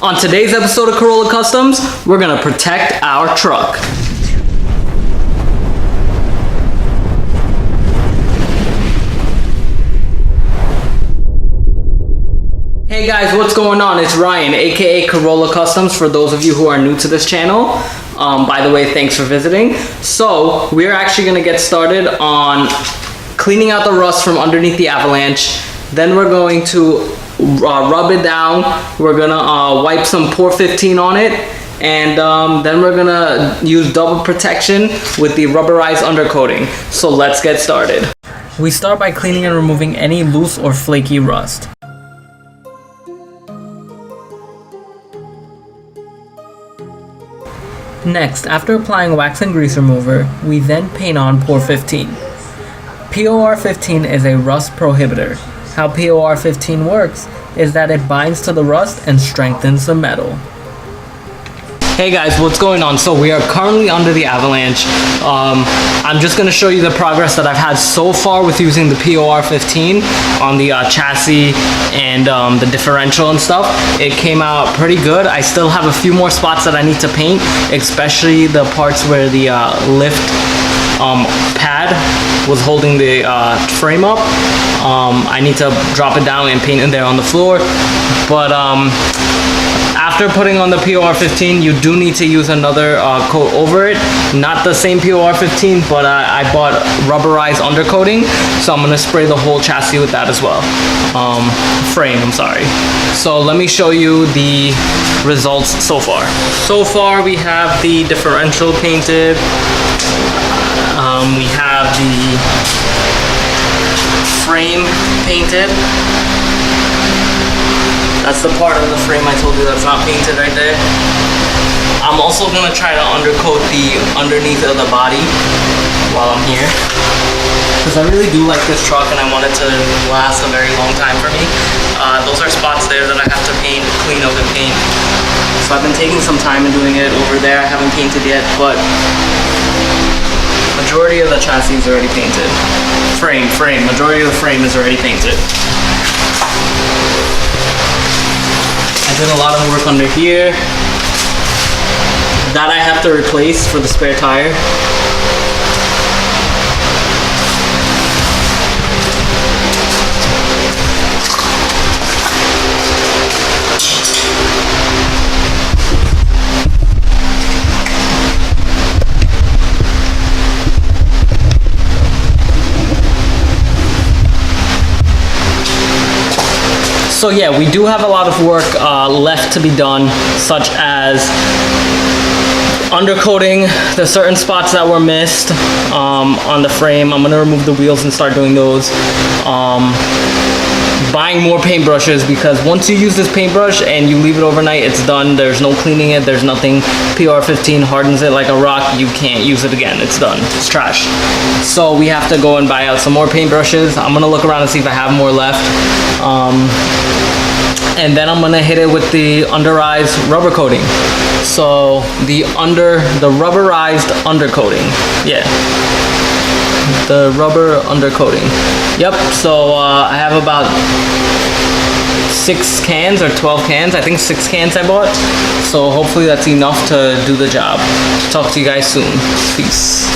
On today's episode of Corolla Customs, we're gonna protect our truck. Hey guys, what's going on? It's Ryan, aka Corolla Customs, for those of you who are new to this channel. By the way, thanks for visiting. So, we're actually gonna get started on cleaning out the rust from underneath the avalanche. Then we're going to rub it down. We're gonna wipe some Pour 15 on it, and then we're gonna use double protection with the rubberized undercoating. So let's get started. We start by cleaning and removing any loose or flaky rust. Next, after applying wax and grease remover, we then paint on Pour 15. POR 15 is a rust prohibitor. How POR 15 works is that it binds to the rust and strengthens the metal. Hey guys, what's going on? So we are currently under the avalanche. I'm just gonna show you the progress that I've had so far with using the POR 15 on the chassis and the differential and stuff. It came out pretty good. I still have a few more spots that I need to paint, especially the parts where the lift pad was holding the frame up. I need to drop it down and paint in there on the floor. But after putting on the POR 15, you do need to use another coat over it. Not the same POR 15, but I bought rubberized undercoating, so I'm gonna spray the whole chassis with that as well. Frame, I'm sorry. So let me show you the results so far. So far we have the differential painted. We have the frame painted. That's the part of the frame I told you that's not painted right there. I'm also gonna try to undercoat the underneath of the body while I'm here, because I really do like this truck and I want it to last a very long time for me. Those are spots there that I have to paint, clean up and paint. So I've been taking some time and doing it over there. I haven't painted yet, but majority of the chassis is already painted. Majority of the frame is already painted. I did a lot of work under here. That I have to replace for the spare tire. So yeah, we do have a lot of work left to be done, such as undercoating the certain spots that were missed on the frame. I'm gonna remove the wheels and start doing those. Buying more paintbrushes, because once you use this paintbrush and you leave it overnight, it's done. There's no cleaning it, there's nothing. POR 15 hardens it like a rock. You can't use it again, it's done, it's trash. So we have to go and buy out some more paintbrushes. I'm gonna look around and see if I have more left. And then I'm gonna hit it with the underized rubber coating. So the rubberized undercoating, yeah. The rubber undercoating. Yep, so I have about 6 cans or 12 cans. I think 6 cans I bought. So hopefully that's enough to do the job. Talk to you guys soon. Peace.